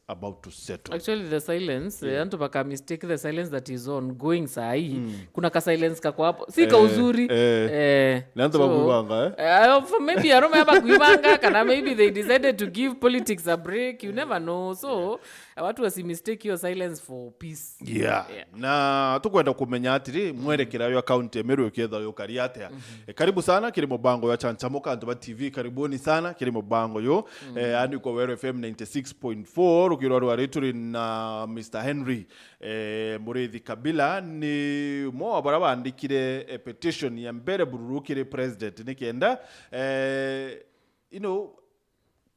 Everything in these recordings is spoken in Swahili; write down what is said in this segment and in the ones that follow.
about to settle. Actually the silence yantu baka mistake the silence that is on going sahi kuna ka silence kako hapo si ka uzuri Nanto bakuibanga maybe I don't remember kuibanga kana maybe they decided to give politics a break, you never know, so watu wasi mistake your silence for peace. Na tukwenda kumenya atiri mwerekera yo account ya Meru yoketha yo kariate karibu sana kiri mubango ya chanchamuka Antoba TV, karibuni sana kiri mubango yo ani kwa Meru FM 96.4 ukirwa turi na Mr. Henry Murithi KABILA ni mo barabandikire petition ya mbere bururukire president nikenda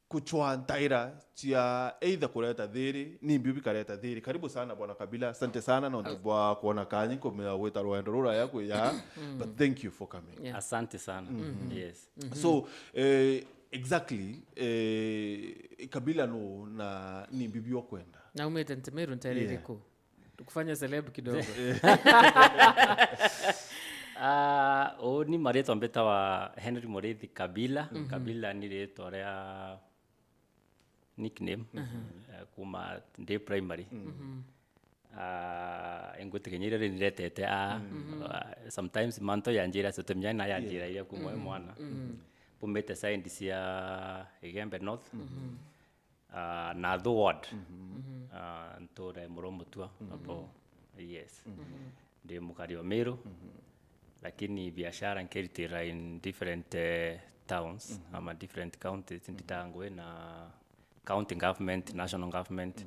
kuchwantaira tia either kuleta thiri ni bibi kaleta thiri. Karibu sana bwana KABILA, asante sana na ndibwa kuona kanyi kumeweta rwendo rura yako ya but thank you for coming. Asante sana. Yes. So exactly KABILA no na ni bibi wakwenda na umete Meru ntaririko tukufanya celeb kidogo. Ni mareto mbeta wa Henry Murithi KABILA. KABILA ni reto rea nickname kuma de primary. Engutekenyire niretete sometimes manto yanjira sotemnya na yanjira ile kumwe mwana pumete science ya Igembe North na the ward ntore muromutua hapo. Yes. De MUKARI wa Meru lakini biashara nkeritira in different towns ama different counties nditangwe na county government, national government,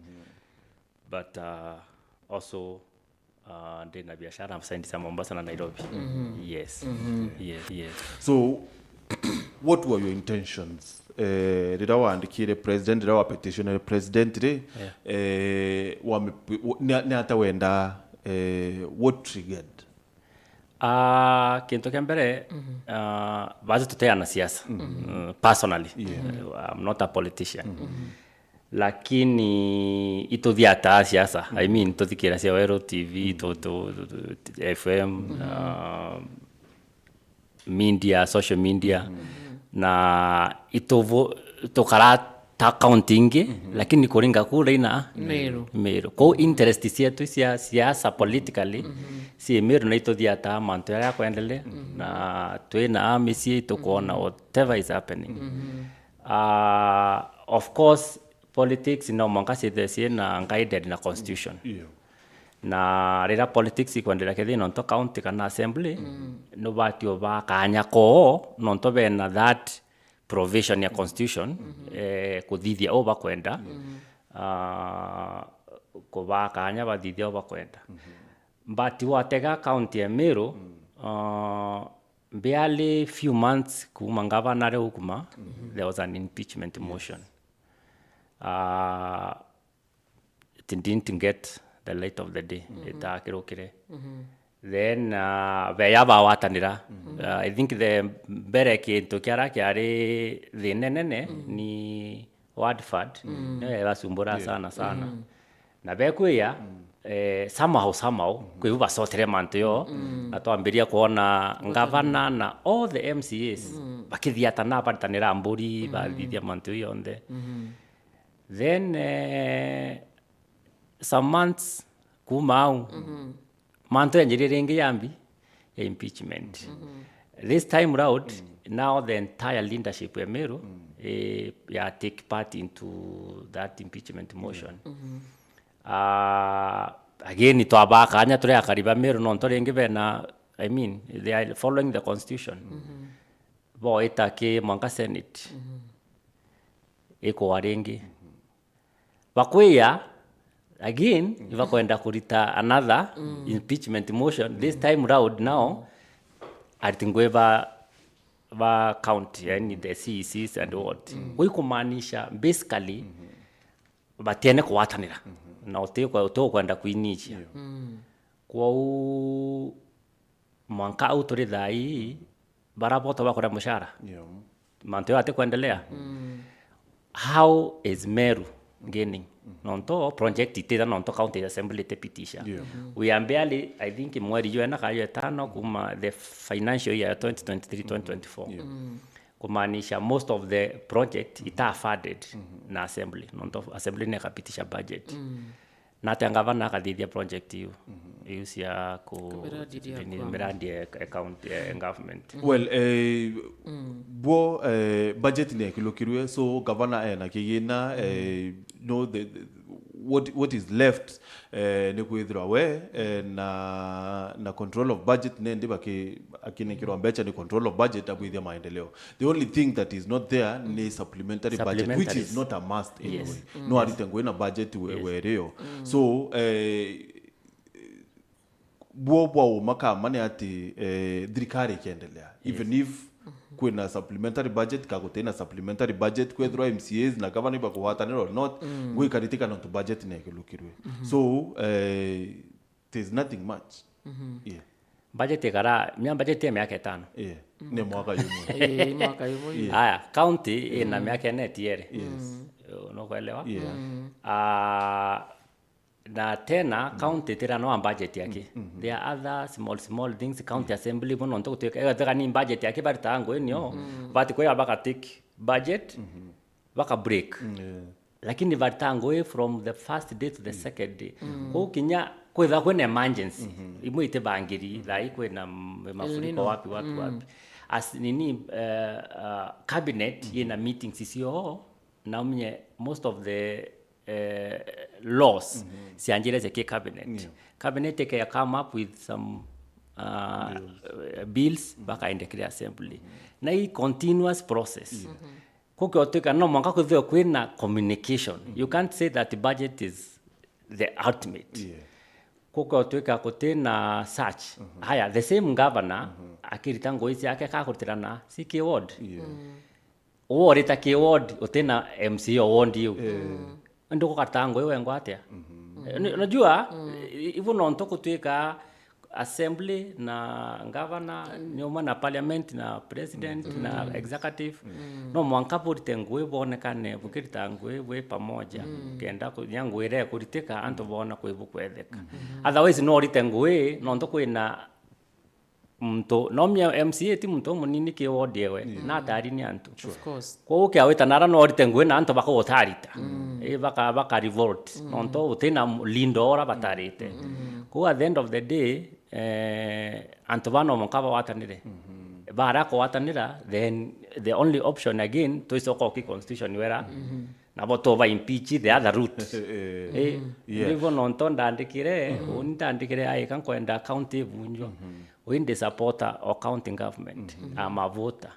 but also na biashara msaindi Mombasa na Nairobi. Yes. Yes. So what were your intentions? Did I waandikire president, did I petition president niata wenda what triggered? Kintu kembere bazi tuteana siasa personally. I'm not a politician. Lakini itothiata siasa. I mean tothikira cia Wero TV to FM media, social media na itovo tokara ta counting lakini kuringa kule ina Meru ko interest cietu cia siasa politically si Meru na itothiata manto ya kuendelea na twina misi tukuona whatever is happening. Of course politics no mangasi thesi na guided na constitution. Na rera politics kwendera kethino nto county kana assembly no batio ba kanya ko no nto bena that provision ya constitution kuthithia oba kwenda ko ba kanya bathithia oba kwenda but watega county ya Meru barely few months kuma governor hukuma there was an impeachment motion. It didn't get the light of the day. Itakirokire. Then veyaba watanira. I think the bere kintu kiara kiari thinenene ni Wadford. Ne basumbura sana. Na bekuya somehow kwibuba sotere mantu yo atwambiria kuona governor na all the MCAs bakithiata na batanira mburi bathithia mantu yonde. Then some months kumau manto engineering yambi impeachment. This time round now the entire leadership of Meru take part into that impeachment motion. Again it abaka anya tore akariba Meru non tore ngibena, I mean they are following the constitution. Bo itake manka senate eko warengi bakweya again ivakwenda kurita another impeachment motion. This time round now atingweva va county yani the CECs and what we kumaanisha basically batiene kuwatanira na uteko kwenda kuinichia kwa mwanka autori thai barabota bakora mushara manto ate kuendelea. How is Meru gaining? Nonto project itera nonto county assembly petition. We are barely, I think mweri juena kayo tano kuma the financial year 2023-2024. kumaanisha most of the project ita funded na assembly nonto assembly ne kapitisha budget na tangavana akathithia project hiyo cia ku miradi account government. Well, bo budget ne kilokirwe, so governor na kigina know the what is left ne kwithira we na control of budget ne ndiba akine kirombecha ni control of budget akwithia maendeleo. The only thing that is not there ni supplementary budget, which is not a must anyway. No aritengo na budget wereyo. So bwo makamane ati thirikari kiendelea even if kuna supplementary budget kagutena supplementary budget kwethro MCAs na governor bakuhatanira or not gwikaritika na to budget ne kilukirwe. So there's nothing much. Yeah. Budget ikara budget ya miaka 5. Yeah. Ne mwaka yumo. Mwaka yumo. Haya, county ina miaka 4 tiere. Yes. Unakuelewa? Yeah. Na tena county tira no budget yake. There are other small things county assembly bono ntoko tuka ni budget yake bari tango enyo but kwa baka take budget baka break. Lakini batango from the first day to the second day. Ko kinya kwetha kwena emergency imwe ite bangiri like kwena mafuriko wapi as nini cabinet yena meeting CCO na most of the laws sianjire ze cabinet. Cabinet take come up with some bills baka in the assembly. Na hii continuous process. Kuko tuka no mwaka kuthio kwina communication. You can't say that the budget is the ultimate. Kuko tuka kutena search. Haya, the same governor akiritango isi yake kakutirana si keyword. Word ita keyword utena MC word you. Ndoko katango wewe ngwatia. Unajua hivyo nonto kutuika assembly na governor nyoma na parliament na president na executive no mwankapo ritengwe bonekane bukiritangwe we pamoja kenda kunyangwire kuritika anto bona kwibukwetheka otherwise no ritengwe no ntoko ina mto no mya MCA ti mto munini ke odiewe na tari ni antu Of course. kwa uke aweta nara no ritengwe na anto bako otarita baka revolt no nto utina lindo ora batarite kwa at the end of the day anto bano mukaba watanire bara ko watanira then the only option again to isoko ki constitution wera na voto va impeach the other route ndivyo nonto ndandikire undandikire ai kan kwenda county Ibunjwe we the supporter of county government ama voter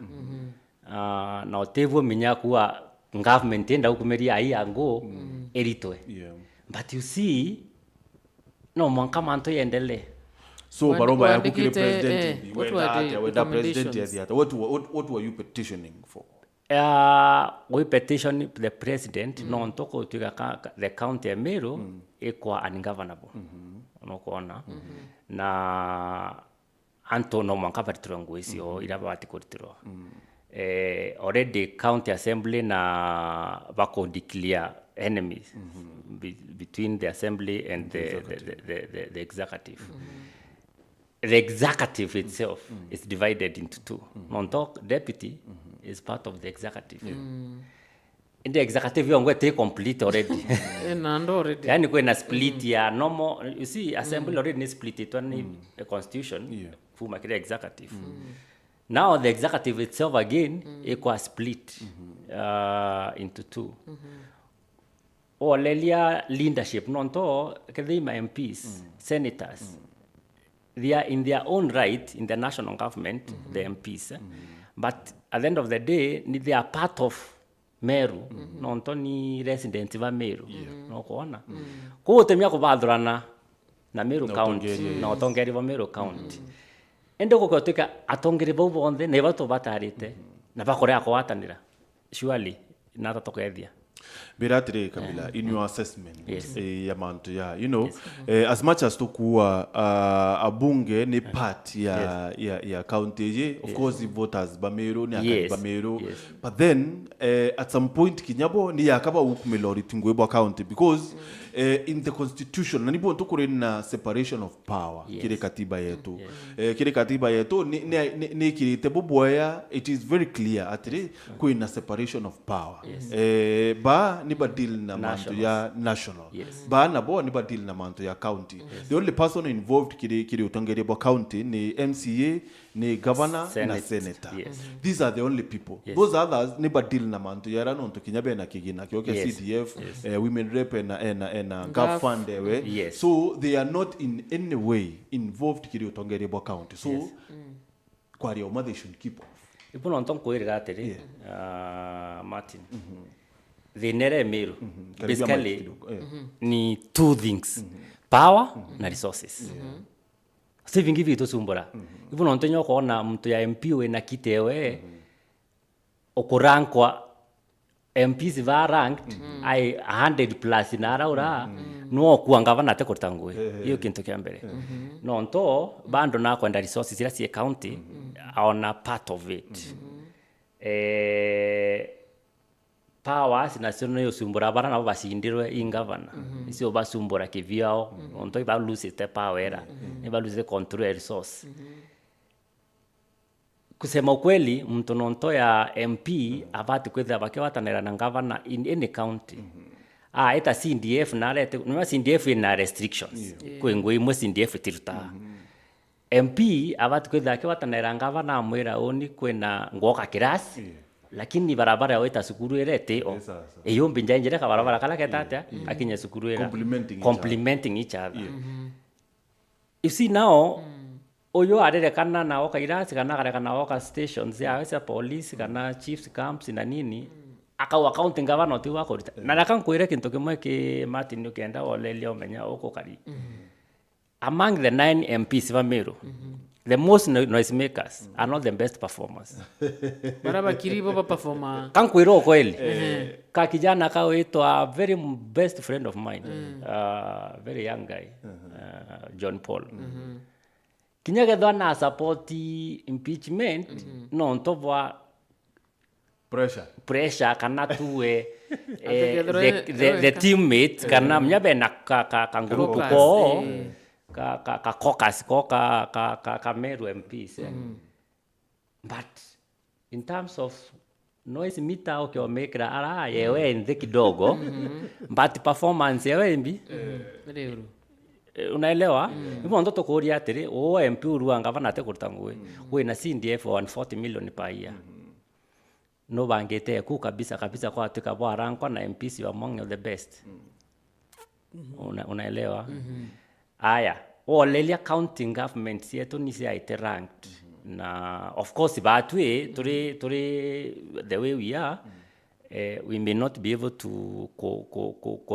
na otevo minya kuwa government enda ukumeria ai ango eritwe but you see no mwanka manto yendele. So baromba ya kukile president wenda president ya the what were you petitioning for? We petition the president no ntoko tuka the county ya Meru ekwa ungovernable unakuona na anto no mwanka patrongo isio ila bati kuritiro already county assembly na bako declare enemies between the assembly and the executive. The executive itself is divided into two. Non-talk deputy is part of the executive. In the executive, you are going complete already. Already. Yani kuna split ya normal. You see, assembly already is split it on the constitution. Fuma kile executive. Now the executive itself again equals split into two. Olelia leadership non-to kadima MPs, senators. They are in their own right in the national government, the MPs. But at the end of the day, they are part of Meru. Non-to ni residents va Meru. No kuona. Ko temia ko badurana na Meru county, na otongeri va Meru county. Endo ko kotika atongeri bo bonde ne bato batarite. Na bakore ko watanira. Surely nata tokethia. Biratire Kabila, in your assessment, you know, as much as tukua abunge ni part ya county, of course the voters Bameru ni Bameru, but then at some point kinyabo ni yakaba ukumilori tungwebo county because in the constitution na nipo tukuri na separation of power kile katiba yetu kile katiba yetu ni kirite boboya it is very clear atri kuina separation of power ba ni badil na manto ya national ba na bo ni badil na manto ya county the only person involved kile utongere bo county ni MCA ni governor na senator these are the only people those others ni badil na manto ya rano to kinyabe na kigina kioke CDF women rep na gov fund so they are not in any way involved kile utongere bo county so kwa rio they should keep off ipuno onton koirira atiri Martin the nere Meru basically ni two things power na resources saving hivi to sumbora ipuno ontonyo kuona mtu ya MP we na kitewe okurankwa MPs va ranked ai 100 plus na raura no kuangava na te kortangwe hiyo kintu kia mbere no nto bando na kwenda resources ila si county on a part of it powers national yo sumbura bara na basindirwe in governor isio basumbura kivyao nto iba lose the power iba lose control resource kusema ukweli mtu nonto ya MP avati kwetha bakiwatanira na governor in any county eta CDF na lete no CDF ina restrictions kwengwe imwe CDF tiruta MP avati kwetha bakiwatanira governor amwira oni kwena ngoka kirasi lakini barabara weta sukuru erete eyo mbinja injere ka barabara kala ketata akinya sukuru era complementing each other you see now oyo arere kana na oka irasi kana kare kana oka stations ya wesa police kana chiefs camps na nini aka accounting governor ti wako na nakankwire kintu kimwe ki Martin ukenda olelio menya oko kari among the 9 MPs va Meru the most noise makers are not the best performers baraba kiribo ba performer kankwiro kweli ka kijana kaoitwa very best friend of mine very young guy John Paul kinyage dona support impeachment no ntobwa pressure kana tuwe the teammates kana mnyabe na ka group ko ka caucus ko ka Meru MPs but in terms of noise meter okay omekra ara yewe nze kidogo but performance yewe mbi unaelewa hivyo ndo tokoria atiri MP uruanga bana te kurtangwe we na CDF 140 million per year no bangete ku kabisa kwa atika bwa rankwa na MPs you among the best unaelewa aya olelia counting government yetu ni si aite ranked na of course batwe turi the way we are we may not be able to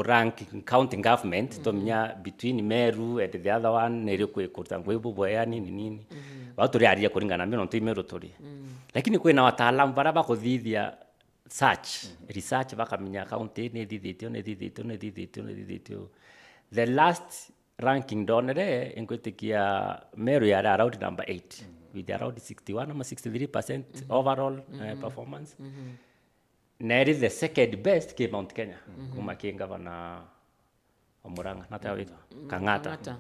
rank counting government to mnya between Meru and the other one nere kurtangwe boya nini watu ri aria kuringana mino nto Meru tori lakini kwena wataalamu baraba kuthithia research bakamenya county ne thithitio the last ranking donere inkwetikia Meru ya around number 8 with around 61 or 63% overall performance Neri the second best ke Mount Kenya kumakinga bana omuranga natawita kangata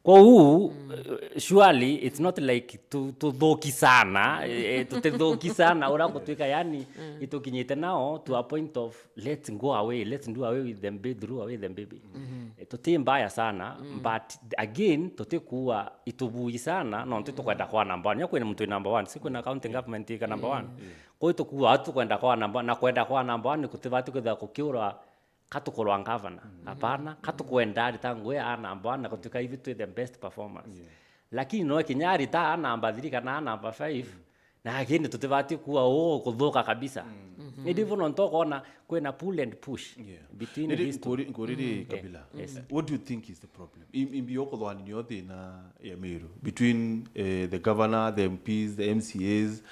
kwa huu surely it's not like to dhoki sana to sana ora kutuika yani itokinyete nao to a point of let's do away with them baby tote mbaya sana but again tote kuwa itubui sana no nto kwenda kwa number 1 yako ni mtu number 1 siku na county government ka number 1 kwa hiyo tokuwa watu kwenda kwa number na kwenda kwa number 1 kutivatu kwenda kukiura katukolwa governor hapana katukwenda tangwe number 1 kutuka hivi to the best performance lakini no kinyari ta number 3 kana number 5 na again tutivatu kuwa kudhoka kabisa ndivyo nonto kuona kwena pull and push between these two Kabila what do you think is the problem in biyoko ni yote na ya Meru between the governor the MPs the MCAs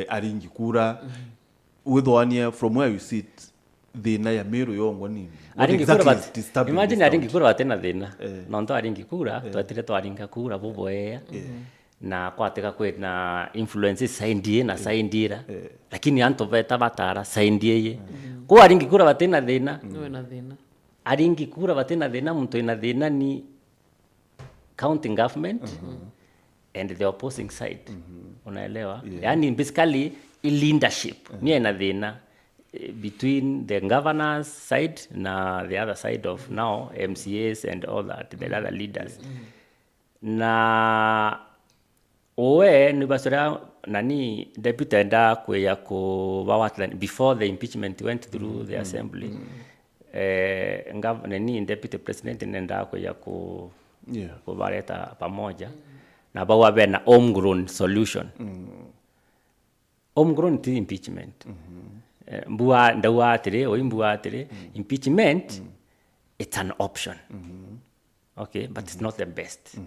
aringi kura with one from where you sit thina ya Meru yongo nini imagine aringi kura batena thina nonto aringi kura twatire twaringa kura boboea na kwateka kwena influences saindie na saindira lakini anto beta batara saindie kwa aringi kura batena thina no na thina aringi kura batena thina muntu ina thina ni county government and the opposing side. Unaelewa? Yani basically leadership ni ina thina between the governors side na the other side of now MCAs and all that, the other leaders. Na owe ni basura nani deputy enda kuya ku bawatlan before the impeachment went through the assembly. Nani deputy president nenda kuya ku kubareta pamoja na bawa bena homegrown solution. Homegrown to impeachment. Mbua ndawa atire o mbua atire impeachment it's an option. Okay, but it's not the best.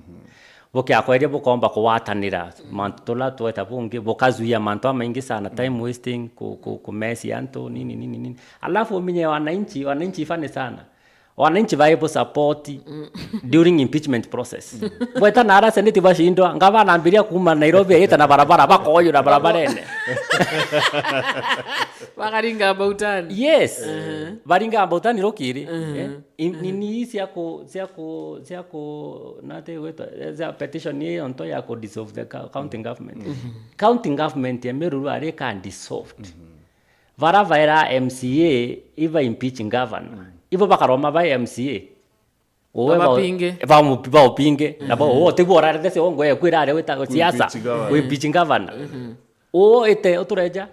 Boke akwere bokomba kuwatanira mantola tueta bunge bokazuia mantoa maingi sana time wasting ku mesi anto nini alafu minye wananchi fane sana wananchi viable support during impeachment process. Bweta nara seneti bashindwa ngaba naambiria kuma Nairobi yeta na barabara bakoyo na barabara ene. Bakaringa bautani. Yes. Baringa bautani rokiri. Nini siako nate wetu za petition ni onto ya ko dissolve the county government. County government ya Meru are can dissolved. Varavera MCA iva impeaching governor. Ivo bakaroma ba MCA. Ba opinge na ba tegora rese ongo ya kwirare weta siasa we impeaching governor. Ete otureja.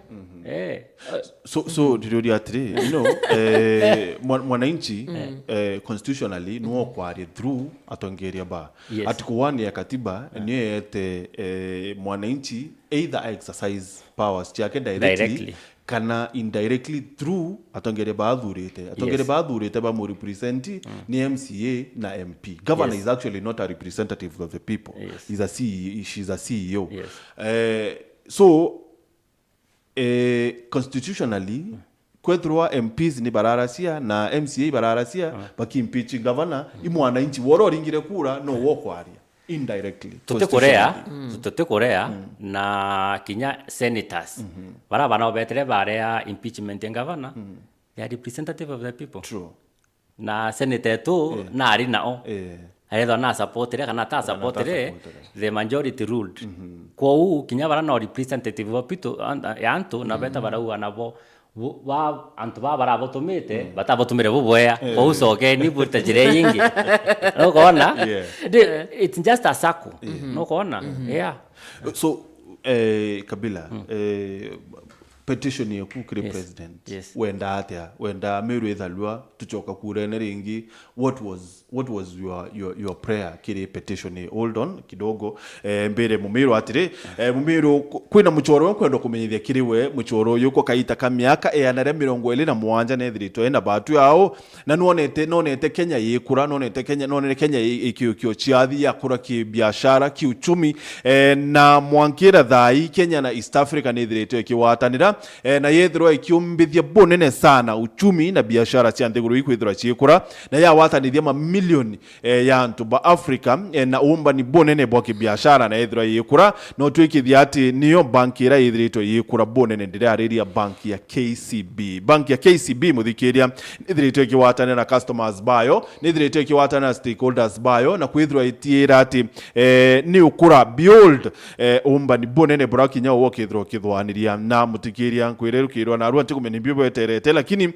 So dirodi atri, mwananchi constitutionally nuo kwari through atongeria ba. Article 1 ya katiba ni ete mwananchi either exercise powers chake directly kana indirectly through atongere baadhurite ba mu represent ni MCA na MP. Governor is actually not a representative of the people. She's a CEO. So constitutionally kwethwa MPs ni bararasia na MCA bararasia baki impeaching governor imwananchi woro ringire kura no wokwaria indirectly tutte Korea na kinya senators barabana obetere bare impeachment governor they are representative of the people. True. Na senator to na ari nao aidha na supportere kana ta supportere the majority ruled kwa u kinya bara no representative of people yanto na beta bara u anabo wa antu bara botomete batabotumire boboya kwa usoke ni burta jire yingi no kona it's just a circle no kona so Kabila petition ya kukire president wenda Meru ethalwa tucoka kurene ringi what was your prayer kire petition hold on kidogo mbere mumiru atire mumiru kwina muchoro kwenda kumenyithia kiriwe muchoro yuko kaita ka miaka yanare 27 nethirito ena batu yao na nonete Kenya yikura nonete Kenya ikio chiathi ya kura ki biashara ki uchumi na mwankira thai Kenya na East Africa nethirito ikiwatanira na yethirwa ikiumbithia bonene sana uchumi na biashara cia nthiguru ikwithirwa ciikura na ya watanithia mamilioni ya antu ba Africa na umba ni bonene bwa kibiashara na yethirwa yikura no twikithia ati niyo banki ira yithirito yikura bonene ndiriariria banki ya KCB muthikiria nithirito ikiwatanira na customers bayo nithirito ikiwatanira na stakeholders bayo na kwithirwa itiira ati ni ukura build umba ni bonene bwa kinya wokithirwa kithwaniria na mutikiria kwirerukirwa na ruanti kumenibyo eterete lakini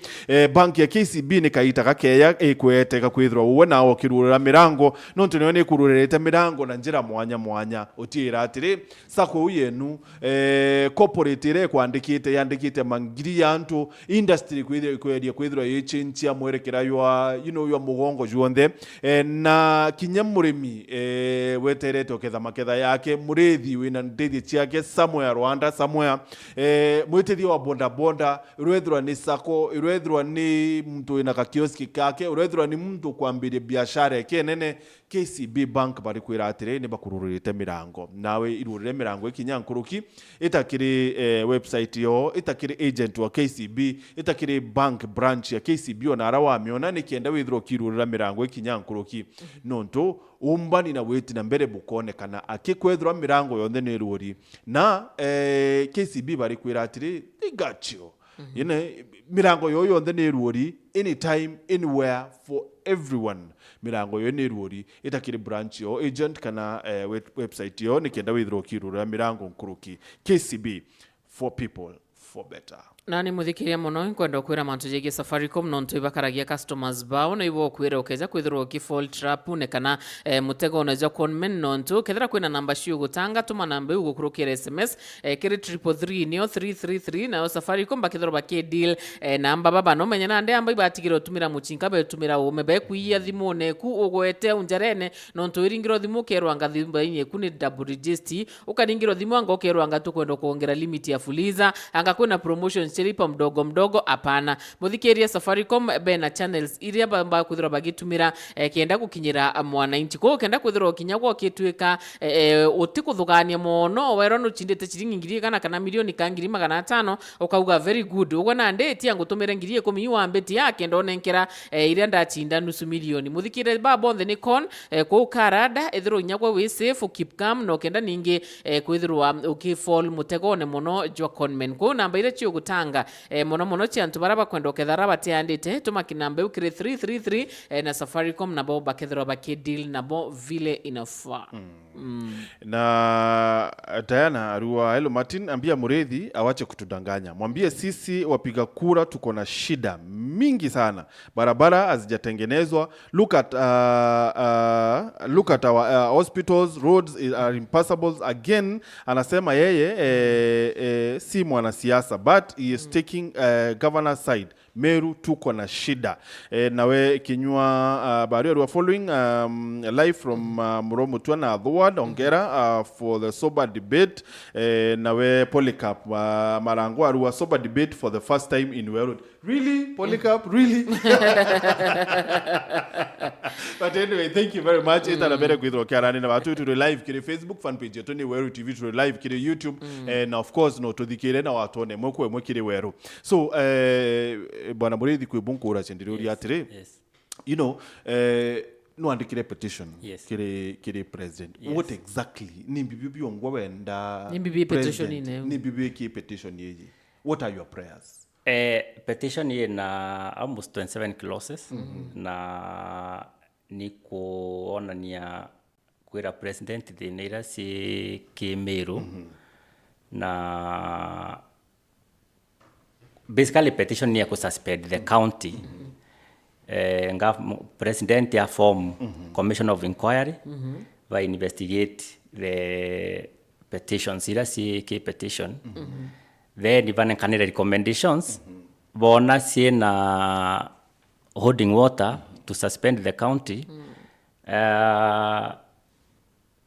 banki ya KCB ni kaita gakeya ekweteka kwithirwa uwe nawo kirurira mirango no ntunyo ni kururerete mirango na njira mwanya utira atiri sako yenu corporate ire yandikite mangiri yantu industry kwithirwa yechinchia mwerekera yo mugongo juonde na kinyamurimi weterete oketha maketha yake murithi wina ndithi ciake somewhere Rwanda somewhere mwitethi wa bonda irwethwa ni sako irwethwa ni mtu ina kakioski kake irwethwa ni mtu kwambiria biashara yake nene KCB bank bari kwira atire ni bakururite mirango nawe irurire mirango ikinyankuruki itakiri website yo itakiri agent wa KCB itakiri bank branch ya KCB ona arawa miona ni kienda withro kirurira mirango ikinyankuruki nonto umbani na weti na mbere bukone kana akikwethwa mirango yonde ni ruri na KCB bari kwira atire they got you Yine mirango yoyo ndene ruori anytime anywhere for everyone. Mirango yo neruori itakiri branch yo agent kana website yo nikenda withdraw kirura mirango nkuruki KCB for people for better. Nani muthikiria muno kwenda kwira mantu jege Safaricom nonto ibakaragia customers bao na ibo kwira ukeza kwithirwo kifall trap ne kana mutego unaweza conmen nonto kethira kwina namba cio gutanga tuma namba ugo kurukira SMS kiri 333 nio 333 na Safaricom bakithirwo bake deal namba baba no menya nande amba ibatigiro tumira muchinka be tumira umebe kuia thimune ku ugwete unjarene nonto iringiro thimu kerwa ngathimba inye kuni double register ukaringiro thimu anga kerwa ngatukwenda kuongera limit ya fuliza anga kwina promotion chilipa mdogo mdogo apana muthikeria Safaricom bena channels iria bamba kuthira bagitumira kenda gukinyira mwananchi ko kenda kuthira kinyagwo kitwika utikuthugania mono wero no chindete chiringi ngiri kana milioni kangiri 500 ukauga very good ugo na ndeti yangu tumire ngiri 10 wambeti yake ndonenkera iria ndachinda nusu milioni muthikire babonde ni con ko karada ethiro nyagwo we safe keep calm no kenda ningi kwithirwa ukifall mutegone mono jwa conmen ko namba ile cio gutanga mono chiantu baraba kwenda kethara batiandite tuma kinamba ukire 333 na Safaricom na bo bakethera bakedeal na bo vile inafaa. Na Diana Arua Hello Martin ambia Murithi awache kutudanganya. Mwambie sisi wapiga kura tuko na shida mingi sana. Barabara hazijatengenezwa. Look at our hospitals, roads are impassable again. Anasema yeye si mwanasiasa but he is taking governor's side. Meru tuko na shida. Nawe kinywa bari are following live from Muromutua na Adward ongera for the sober debate. Nawe Polycarp Marango are sober debate for the first time in Meru. Really? Polycarp? Really? But anyway, thank you very much. Ita na bere kwithro kiarani na watu to live kire Facebook fan page yetu ni Weru TV to live kire YouTube and of course no to thikire na watu ne mwe kire Weru. So bwana Murithi kwibunkura chendiruri atire. Yes. You know, no andikire petition kire president. Yes. What exactly ni bibi ongwa wenda Ni bibi petition ine. Ni bibi ki petition yeji. What are your prayers? Petition ye na almost 27 clauses na ni kuonania kwira president thinaira si Meru na basically petition ni kususpend the county president ya form commission of inquiry by investigate the petitions ira si petition then even can recommendations bona si na holding water to suspend the county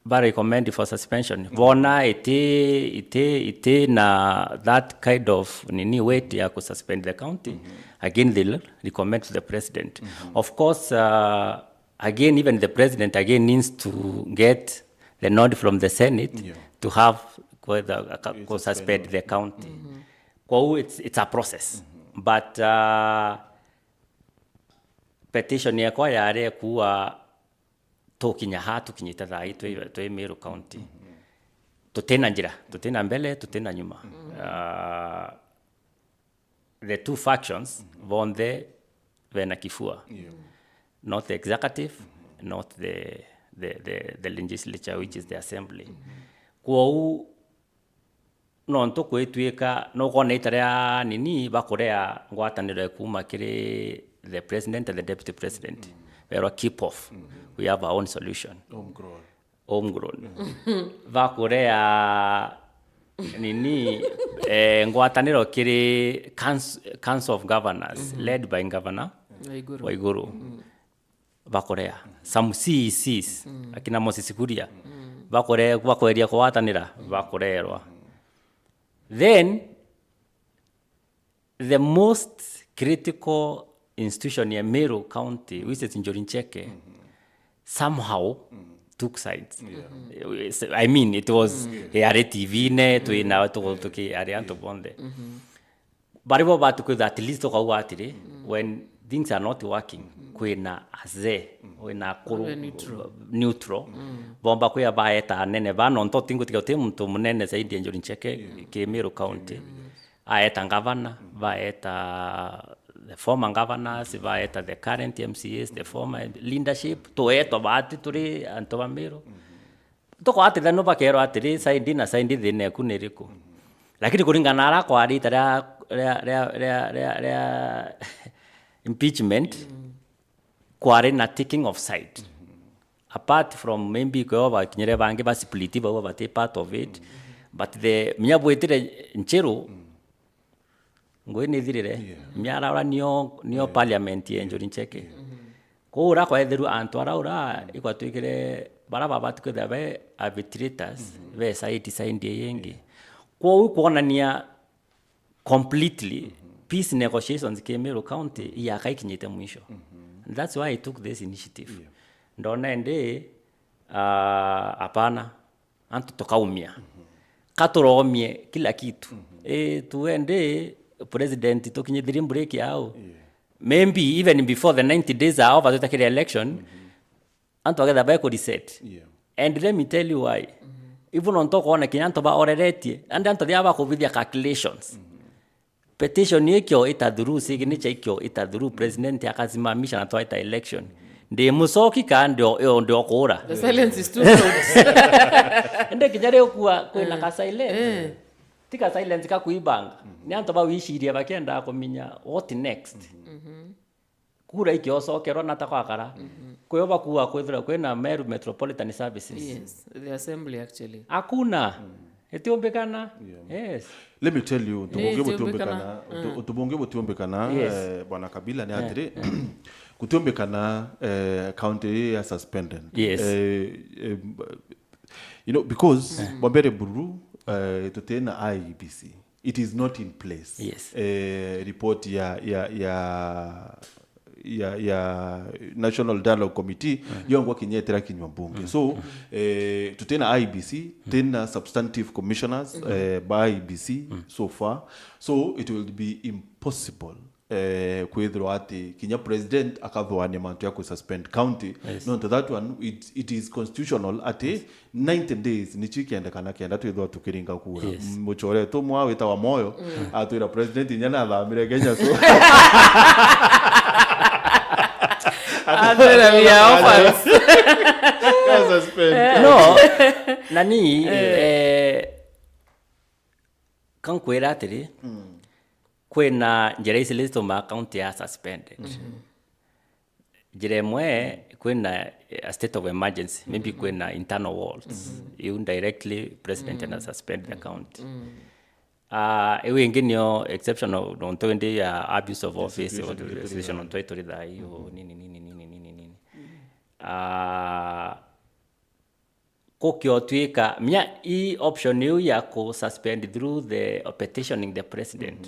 but recommend for suspension bona ite na that kind of nini weight ya suspend the county again they'll recommend to the president of course again even the president again needs to get the nod from the Senate to have suspend the county. It's a process. But petition yako yare kuwa tokinya hatu kinyita thai twe Meru county. Tutena njira, tutena mbele, tutena nyuma. The two factions vonde vena kifua. Not the executive, not the legislature, which is the assembly. Kwa no ntoko etweka no gona itarea nini bakorea ngwataniro kuma kire the president and the deputy president. We are keep off. We have our own solution. Homegrown. Bakorea nini ngwataniro kire council of governors led by governor Waiguru. Bakorea some CECs akina Moses Kuria bakoreria kwatanira bakorerwa. Then the most critical institution in Meru County, which is in Njuricheke, somehow took sides. I mean, it was a TV ne to ina to ke arianto bonde. Baribo batu ko at least to when things are not working, kuina aze wena neutral bomba kuya baeta nene bano nto tingu tiko timu to munene zaidi Njuricheke ke Meru County aeta governor, vaeta the former governors, vaeta the current MCAs, the former leadership, tueto vati turi antoba Meru. Toko ati thano vakero atiri saindi na saindi thine kuniriku. Lakini kuringana ara kwa rita ria impeachment kware na taking of side. Apart from maybe kwa kinyere bangi ba split ba bate part of it, but the myabwetire ncheru ngwini thirire myara nio parliament yenjuri ncheke ko ura kwa etheru antu araura ikwatwikire baraba batukwe be arbitrators be side yengi ko kuonania completely peace negotiations ke Meru County ya kaikinyite mwisho. That's why I took this initiative. Ndona ende apana antu tokaumia katuromie kila kitu tuende president tokinyithiri break yao maybe even before the 90 days are over to the election antu agetha ba ko reset and let me tell you why even on talk on kinyanto ba oreretie and antu dia ba ko with calculations petition yekyo itadhuru signature ikyo itadhuru president akasimamisha na toa election ndi musoki ndio kura. The silence is too loud. Ende kijare kuwa kwena ka silence. Tika silence ka kuibanga. Ni anto ba wishiria bakenda kominya what next. Kura ikyo sokero natakwakara. Kuyoba kuwa kwethira kwena Meru Metropolitan Services. Yes, the assembly actually. Hakuna. Etiombekana. Yes. Let me tell you, tubonge butiombekana bwana Kabila ni atire. Kutiombekana county is suspended. Yes. You know, because Bambere Buru tutena IEBC, it is not in place. Yes. Report ya National Dialogue Committee yongwa kinyetera kinywa bunge. So tutena IEBC, tena substantive commissioners by IEBC so far. So it will be impossible kwethirwa ati kinya president akathwane mantu ya ku suspend county. No, to that one it is constitutional ati 90 days ni chikenda kana kenda twithwa tukiringa kura muchore to mwa wita wa moyo atwira president nyana thamire Kenya so Atwira via offers suspend no nani kankwera atiri kwena njira isi listo ma county ya suspended. Njira mwe kwena a state of emergency, maybe kwena internal walls. You directly president and suspend the county. Ewe ngenyo exception of don't wende ya abuse of office or decision on territory da hiyo nini. Kokyo tuika mia i option yu ya ko suspend through the petitioning the president.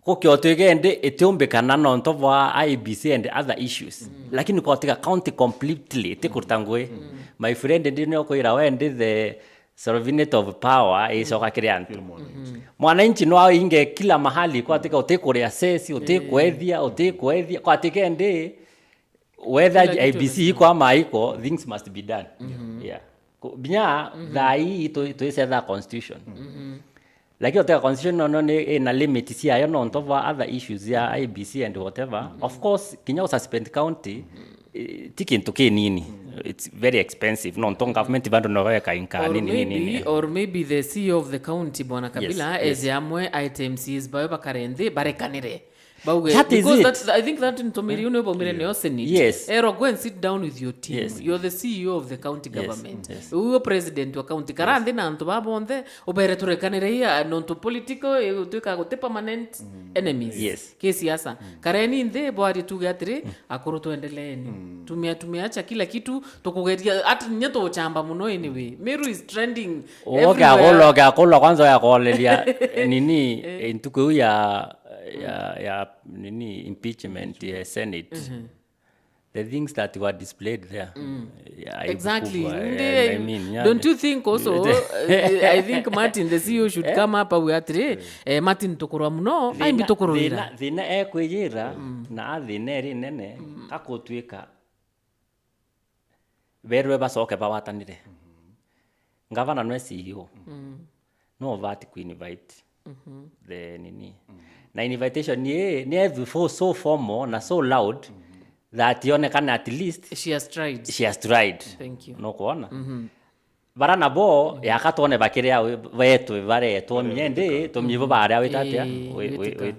Kokyo tuigende etiombekana nonto wa IEBC and other issues. Lakini kwa tika county completely tikurtangwe. My friend ndino ko ira wende the sovereignty of power isoka kiriantu. Mwananchi no inge kila mahali kwa tika utekore assess utekwethia kwa tika ende whether IEBC iko ama iko things must be done. Yeah. Binya dai to is the constitution. Like the constitution no na limit si ayo no to other issues ya IEBC and whatever. Of course kinya suspend county ticket to nini. It's very expensive. No government bando no weka inka nini. Or maybe the CEO of the county bwana Kabila as yamwe items is bayo bakarende barekanire. Because I think that in Tomiriuno Bomireno Senate. Yes. Ero, go and sit down with your team. Yes. You're the CEO of the county government. Yes. You're president of county. Karande na anto babonde obere turekanire non to political tuka gote permanent enemies. Yes. Kisiasa. Kareni inde boari tugatire akoro tuendeleeni. Tumeacha kila kitu tukugetia at nyeto chamba muno anyway. Meru is trending everywhere. Oga kwanza ya kolelia nini intuko ya nini impeachment Senate. The things that were displayed there. Exactly. I mean, don't you think also I think Martin the CEO should come up with Martin tokoro muno aimbi tokororira. Thina ekwejira na athine ri nene akotwika berwe basoke bawatanire. Ngavana no CEO. No vati ku invite. the nini. Na invitation ni so formal na so loud that ionekana at least She has tried. Thank you. No kuona. Bara nabo yakatone bakiria wetu bare tumyende tumyibo bare witatia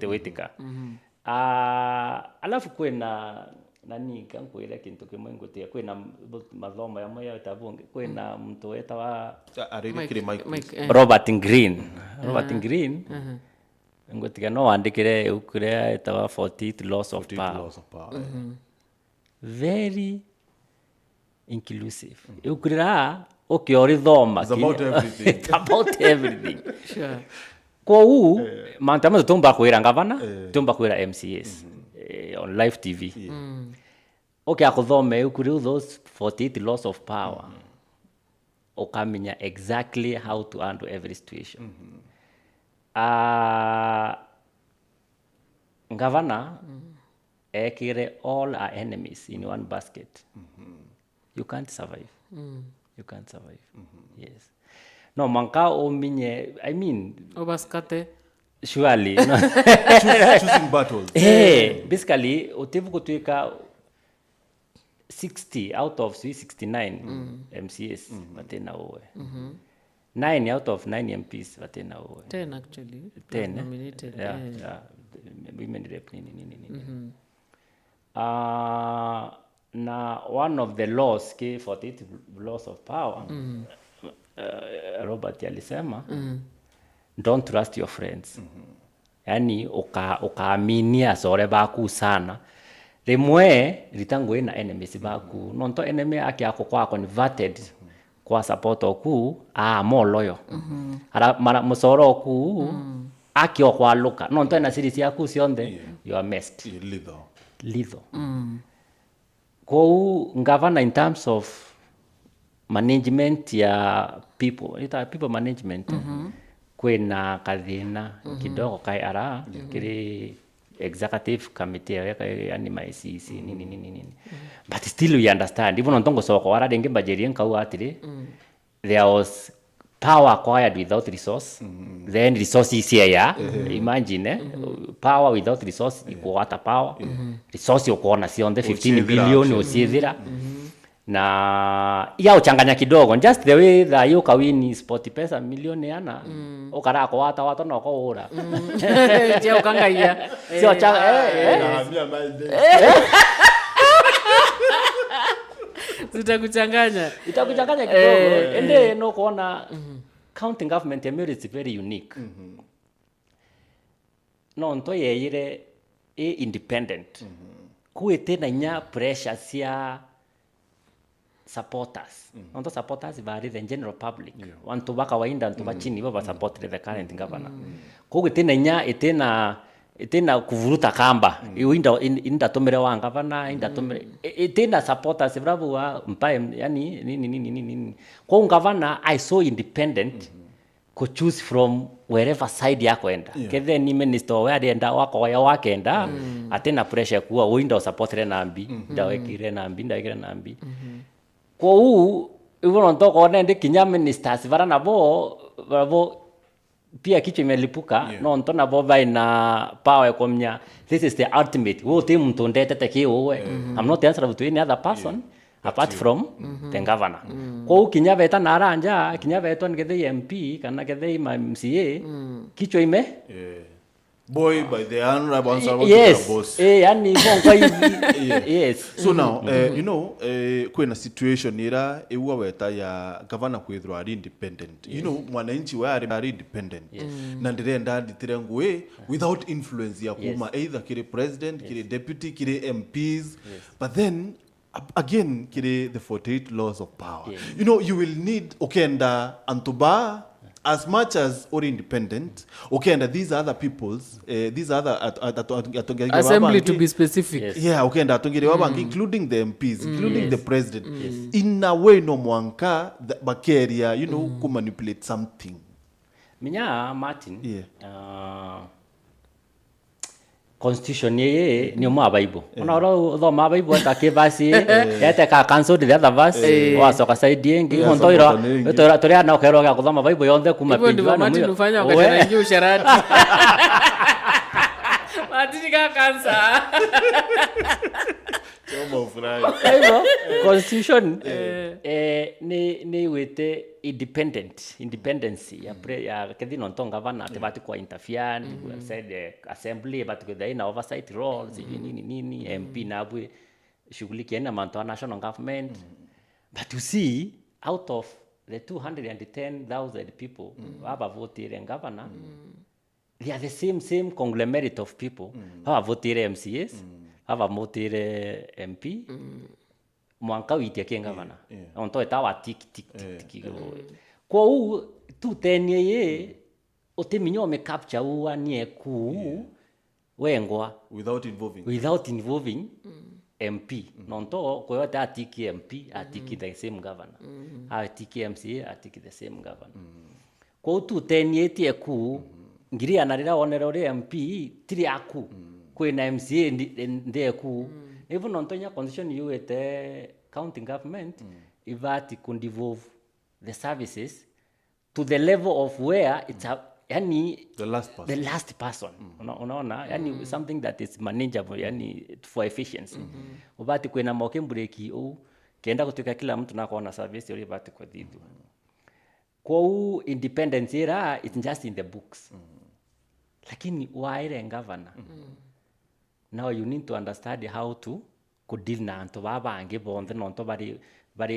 witika. Alafu kwena nani kankwira kintu kimwe ngutia kwena mathomo yamwe ya tabunge kwena mtu weta wa Robert Green ngutika no andikire ukure etawa 40 laws of power. Very inclusive. Ukurira ukiori thoma it's about everything. It's about everything. Sure. Kwa huu mantama tumba kuira ngavana tumba kuira MCAs on live TV. Okay, akuthome ukuri those 48 laws of power. Ukamenya exactly how to handle every situation. Ngavana ekire all our enemies in one basket. You can't survive. You can't survive. Yes. No, manka ominye, I mean, Obaskate. Surely. No. Choosing battles. Hey, basically, otevu kutuika 60 out of 69 MCAs watena owe. 9 out of 9 MPs watena owe. 10 actually. 10 nominated. Yeah. Women rep nini. Na one of the laws, 48 laws of power, Robert alisema, don't trust your friends. Yani ukaaminia sore baku sana. Rimwe ritangu na enemies baku. Nonto enemy aki ako kwa converted kwa support oku more loyal. Ara mara musoro oku aki okwa luka. Nonto na series yaku sionde you are messed. Lethal. Go governor in terms of management ya people. Ita people management. Kwena kadhina kidogo kai ara kiri executive committee yani ICC nini. But still we understand even on tongo soko ara denge bajerien kau atire. There was power acquired without resource. Then resource is here. Imagine power without resource equal water power. Resource uko na si on the 15 billion usizira. Na ya uchanganya kidogo just the way that you kawini sport pesa milioni yana ukara kwa watu na kwa ora. Je ukangaia. Sio changa Itakuchanganya kidogo. Ende no kuona county government ya Meru is very unique. No nto yeyire independent. Kuete na nya pressure sia supporters. Nto supporters bari the general public. Wantu baka wainda ntu bachini baba support the current governor. Kuete na nya etena kuvuruta kamba. Inda tomere wa governor, inda tomere etena supporters bravo wa mpa yani nini. Kwa governor I so independent could choose from wherever side yako enda. Kethe ni minister where enda wako ya wakenda atena pressure kuwa window support re nambi, ndawekire nambi. Kwa huu hivyo ntoko nende kinya ministers varana bo pia kichwa imelipuka no ntona bo na power komnya this is the ultimate wo team mtondete teke wewe I'm not answerable to any other person apart from the governor. Kwa hiyo kinya veta naranja kinya veto ngedhe MP kana ngedhe MCA kichwa ime boy by the honorable boss. Yani kwa hivi yes. So now you know kwena situation ira ewa weta ya governor kwithwa ari independent. You know mwananchi wa ari independent. Na ndirenda nditirengu without influence ya kuma either kire president, kire deputy, kire MPs. But then again kire the 48 laws of power. You know you will need okenda antuba as much as or independent, okay, and these other people's, these other assembly to be specific. Yeah, okay, and including the MPs, including the president. In a way, no mwanka the bakeria, you know, could manipulate something. Minya Martin. constitution ye ni mo Bible ona ro tho ma Bible ta ke verse yete ka cancel the other verse waso ka side ngi onto iro tore ana okero ga kuthoma Bible yonde kuma page ndivyo Martin ufanya wakati na usharati Martin ka kansa Choma ufurahi. Constitution ni wete independence ya kedino ntonga vana tebati kwa interfere said assembly but with the oversight roles nini MP na bwe shughuli kienda manto national government but you see out of the 210,000 people who have voted in governor they are the same conglomerate of people who have voted MCAs have voted MP mwanka witia kengavana onto etawa tik kwa u tu tenye ye oteminyo me capture u anie ku wengwa without involving MP nonto kwa yote atiki MP atiki the same governor atiki MCA atiki the same governor kwa tu tenye tie ku ngiri anarira onera ore MP tiri aku kwena MCA ndie ku even on Tonya condition you at the county government, ivati could devolve the services to the level of where it's the last person. Yani something that is manageable, yani for efficiency. Uvati kwena mokembureki kenda kutuka kila mtu na kuona service yori vati kwa didu. Kwa independence era, it's just in the books. Lakini waire governor. Now you need to understand how to deal na anto baba ange bonde nonto bari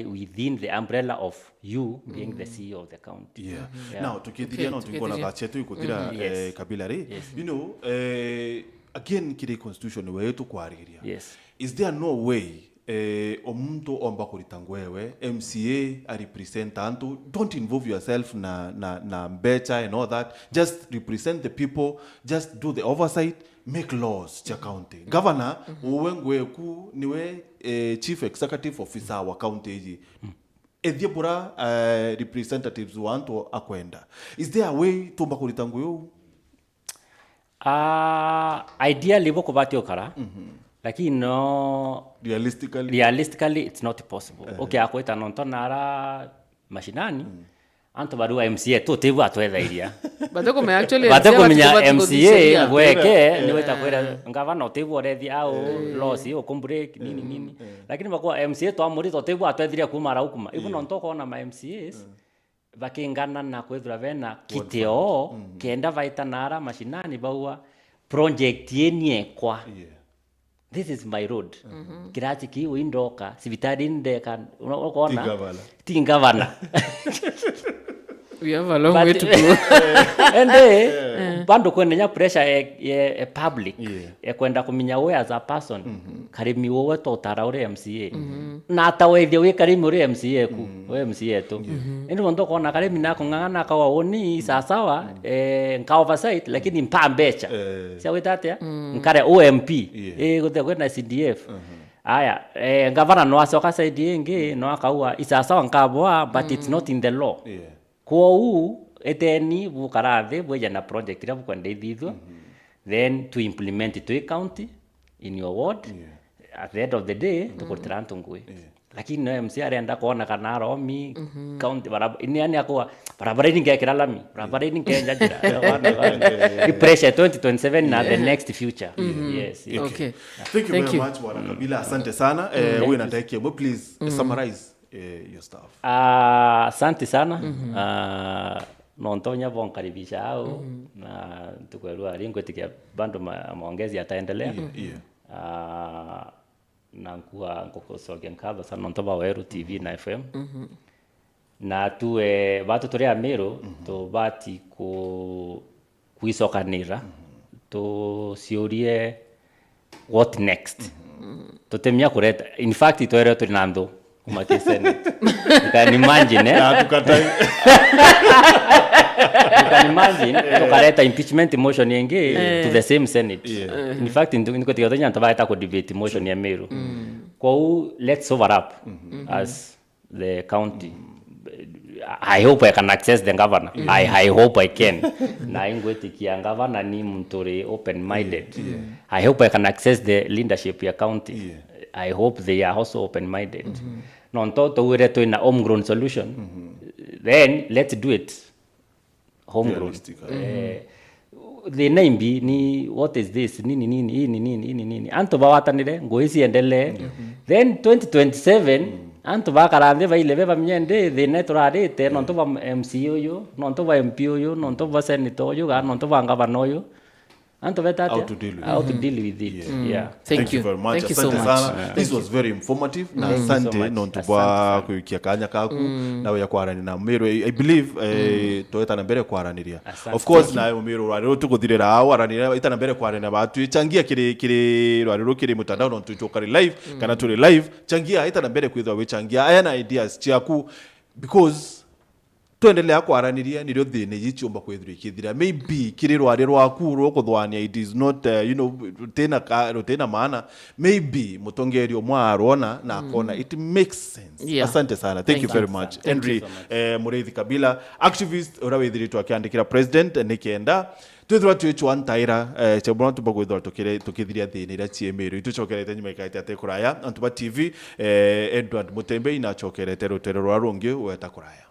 within the umbrella of you being the CEO of the county. Now tukithiria no tukona gachetu ikutira Kabila ri. You know, again kire constitution wetu kwariria. Is there no way omuntu omba kuritangwewe MCA a represent antu, don't involve yourself na mbecha and all that, just represent the people, just do the oversight, make laws cha county. Governor uwengwe ku niwe chief executive officer wa county hii ethiebura representatives wantu akwenda. Is there a way tumba kuritangwewe? Ideally boko batio kara lakini no realistically it's not possible. Okay, akweta nonto nara mashinani anto barua MCA to tebu atwethairia batoko me actually MCA gweke ni weta kwera ngavana tebu orethi au losi okombrek nini lakini bakwa MCA to amuri to tebu atwethiria kumara hukuma even nonto kona ma MCAs bakingana na kwethura vena kiteo kenda vaita nara mashinani baua project yenie kwa this is my road. Kirati ki windoka sivitari ndeka unaona tingavana. We have a long way to go. And bando kwenda pressure e public kwenda kuminya we as a person karimi wowe to taraure MCA na atawethia we karimi ure MCA ku we MCA to endo ndo kona karimi na kungangana ka woni sasawa nka oversight lakini mpambecha sia wetatia nkare OMP guthe kwenda CDF aya ngavana no asoka side ngi no akaua isasawa nkabwa but it's not in the law. Kwa eteni bukarathe bweja na project ira bukwenda ithithwa then to implement it to a county in your ward at the end of the day tukutira ntungwe lakini no MC arenda kuona kana romi county ini yani akwa barabara ini ngekira lami barabara ini ngenja jira pressure 2027 na the next future. Yes. Okay. Thank you very much Bwana Kabila, asante sana. Wewe nataka please summarize your stuff. Asante sana. Nontonya vonkaribisha au na tukwelua ringwetikia bando maongezi yataendelea. Na nkuwa ngokosoge nkaba sana nontoba Weru TV na FM. Na tuwe batu turea Meru to bati kuisokanira to siurie what next. Totemia kureta in fact itoere turinando kumati Senate. You can imagine, tukatai. You can imagine, tukareta impeachment motion yenge to the same Senate. In fact, niko tiyotonya ntabaita ko debate motion ya Meru. Kwa let's overlap as the county. I hope I can access the governor. I hope I can. Na ingwetikia governor ni mtu open-minded. I hope I can access the leadership ya county. I hope they are also open-minded. Nonto wire to ina homegrown solution. Then let's do it homegrown. The name be ni what is this? Nini. Anto bawatanire ngoisi endele. Then 2027 anto bakarande baile beba mnyende the netorade te nonto ba MC yo, nonto ba MP yo, nonto ba senator yo, nonto ba governor yo. How to deal with it. Yeah. Thank you very much. Thank you so much. This was very informative. Na asante nontuba kuikia kanya kaku na ya kwarani na Meru. I believe toeta na mbere kwaraniria. Of course na Meru rero tukuthirira aho aranira ita na mbere kwarani batu changia kiri rero kiri mutandao no Tucoke live kana tuli live changia ita na mbere kwithwa we changia aya na ideas chiaku because tuendelea kwaraniria nirio thine yichumba kwithirikithira maybe kiri rwari rwaku rukuthwania it is not tena maana maybe mutongerio mwarona na kona it makes sense. Asante sana. Thank you very much Henry Murithi Kabila activist ora withiritwa akiandikira president nikienda twithwa twechwa ntaira chebona tubagwithwa tukithiria thine ira chiemeru itucokerete nyuma ikaite ate kuraya antuba TV Edward Mutembe ina chokerete rutero rwa rungi weta kuraya.